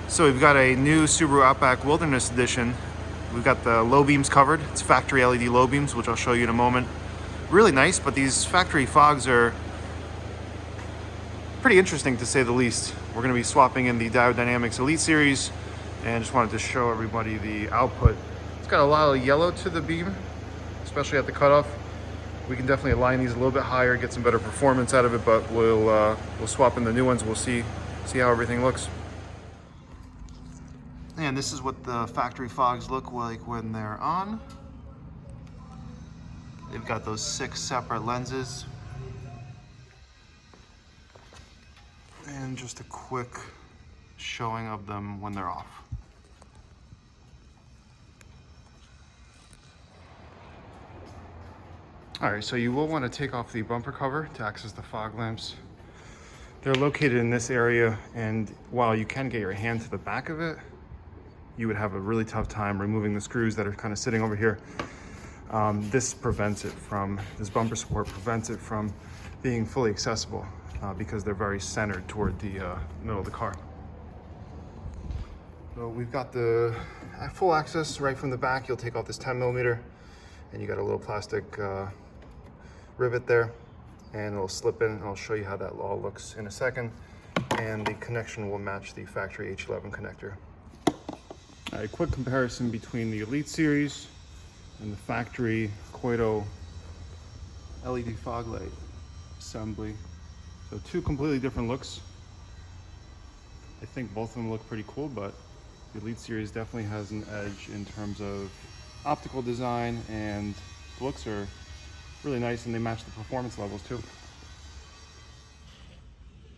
So we've got a new Subaru Outback Wilderness Edition. We've got the low beams covered. It's factory LED low beams, which I'll show you in a moment. Really nice, but these factory fogs are pretty interesting to say the least. We're going to be swapping in the Diode Dynamics Elite Series, and just wanted to show everybody the output. It's got a lot of yellow to the beam, especially at the cutoff. We can definitely align these a little bit higher, get some better performance out of it, but we'll swap in the new ones. We'll see how everything looks. And this is what the factory fogs look like when they're on. They've got those 6 separate lenses. And just a quick showing of them when they're off. All right, so you will want to take off the bumper cover to access the fog lamps. They're located in this area, and while you can get your hand to the back of it, you would have a really tough time removing the screws that are kind of sitting over here. This bumper support prevents it from being fully accessible because they're very centered toward the middle of the car. So we've got the full access right from the back. You'll take off this 10mm, and you got a little plastic rivet there, and it'll slip in. I'll show you how that all looks in a second. And the connection will match the factory H11 connector. All right, quick comparison between the Elite Series and the factory Koito LED fog light assembly. So 2 completely different looks. I think both of them look pretty cool, but the Elite Series definitely has an edge in terms of optical design, and the looks are really nice, and they match the performance levels too.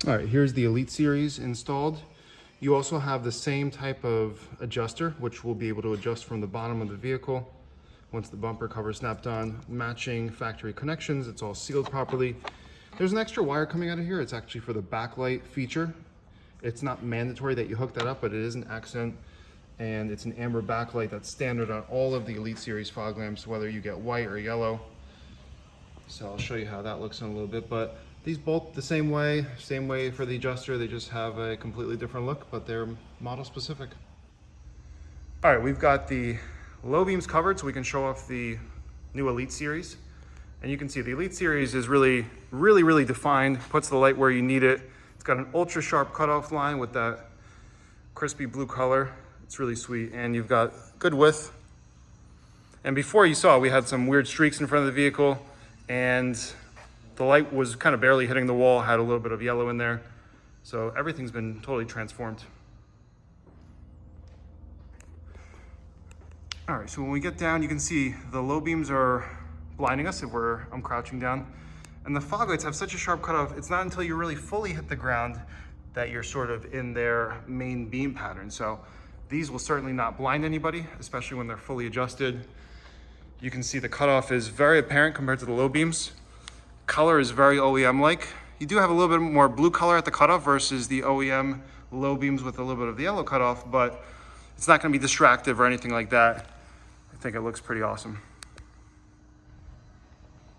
All right, here's the Elite Series installed. You also have the same type of adjuster, which we'll be able to adjust from the bottom of the vehicle once the bumper cover is snapped on. Matching factory connections, it's all sealed properly. There's an extra wire coming out of here. It's actually for the backlight feature. It's not mandatory that you hook that up, but it is an accent, and it's an amber backlight that's standard on all of the Elite Series fog lamps, whether you get white or yellow. So I'll show you how that looks in a little bit, but these both the same way for the adjuster. They just have a completely different look, but they're model specific. All right, we've got the low beams covered, so we can show off the new Elite Series. And you can see the Elite Series is really defined, puts the light where you need it. It's got an ultra sharp cutoff line with that crispy blue color. It's really sweet, and you've got good width. And before, you saw we had some weird streaks in front of the vehicle, and the light was kind of barely hitting the wall, had a little bit of yellow in there. So everything's been totally transformed. All right, so when we get down, you can see the low beams are blinding us if I'm crouching down. And the fog lights have such a sharp cutoff, it's not until you really fully hit the ground that you're sort of in their main beam pattern. So these will certainly not blind anybody, especially when they're fully adjusted. You can see the cutoff is very apparent compared to the low beams. Color is very OEM-like. You do have a little bit more blue color at the cutoff versus the OEM low beams with a little bit of the yellow cutoff, but it's not going to be distractive or anything like that. I think it looks pretty awesome.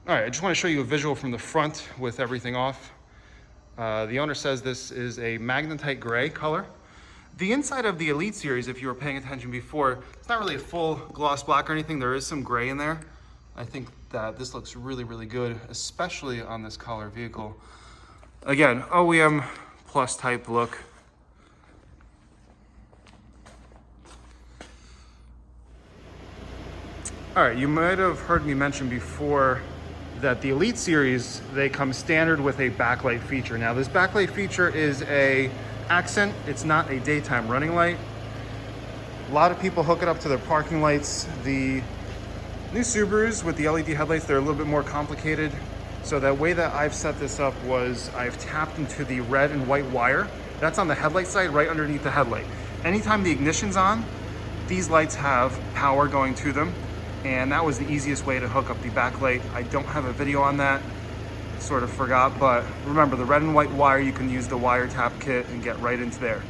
All right, I just want to show you a visual from the front with everything off. The owner says this is a magnetite gray color. The inside of the Elite Series, if you were paying attention before, it's not really a full gloss black or anything. There is some gray in there. I think that this looks really good, especially on this color vehicle. Again, OEM plus type look. All right, you might have heard me mention before that the Elite Series, they come standard with a backlight feature. Now, this backlight feature is a accent. It's not a daytime running light. A lot of people hook it up to their parking lights. The new Subarus with the LED headlights, they're a little bit more complicated. So the way that I've set this up was I've tapped into the red and white wire. That's on the headlight side, right underneath the headlight. Anytime the ignition's on, these lights have power going to them. And that was the easiest way to hook up the backlight. I don't have a video on that, sort of forgot, but remember the red and white wire, you can use the wire tap kit and get right into there.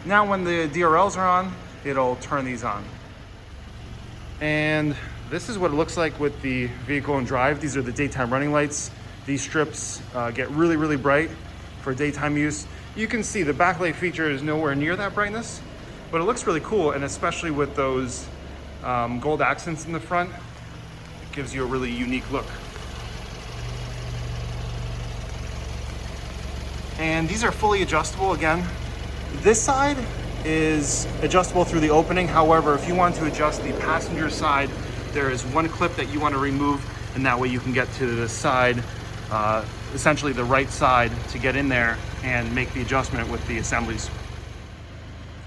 Now when the DRLs are on, it'll turn these on. And this is what it looks like with the vehicle in drive. These are the daytime running lights. These strips get really bright for daytime use. You can see the backlight feature is nowhere near that brightness. But it looks really cool, and especially with those gold accents in the front, it gives you a really unique look. And these are fully adjustable again. This side is adjustable through the opening. However, if you want to adjust the passenger side, there is one clip that you want to remove, and that way you can get to the side, essentially the right side, to get in there and make the adjustment with the assemblies.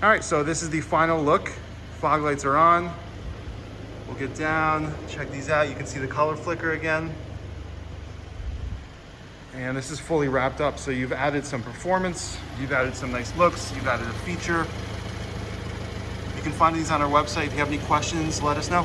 All right, so this is the final look. Fog lights are on. We'll get down, check these out. You can see the color flicker again. And this is fully wrapped up. So you've added some performance, you've added some nice looks, you've added a feature. You can find these on our website. If you have any questions, let us know.